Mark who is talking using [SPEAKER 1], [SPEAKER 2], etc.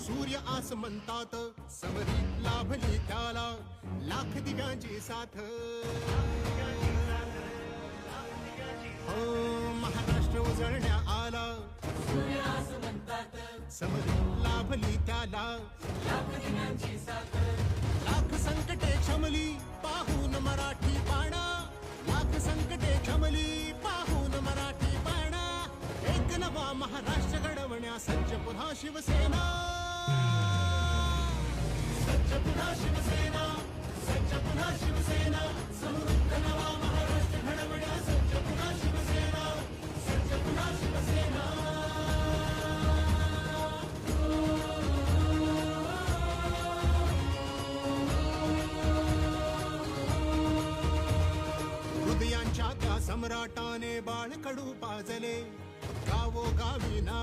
[SPEAKER 1] सूर्य आस म्हणतात, समरी लाभली त्याला लाख दिव्यांची साथ. हो महाराष्ट्र उजळण्या आला,
[SPEAKER 2] सूर्य आस म्हणतात,
[SPEAKER 1] समरी लाभली त्याला
[SPEAKER 2] लाख दिव्यांची साथ.
[SPEAKER 1] लाख संकटे क्षमली पाहून मराठी बाणा, लाख संकटे क्षमली पाहून मराठी बाणा. एक नवा महाराष्ट्र घडवण्या सज्ज पुन्हा शिवसेना, सज्ज पुन्हा शिवसेना, सज्ज पुन्हा शिवसेना. समृद्ध नवा महाराष्ट्र घडवण्या सज्ज पुन्हा शिवसेना, सज्ज पुन्हा शिवसेना. हृदयांच्या त्या सम्राटाने बाळकडू पाजले, गावोगावी नाव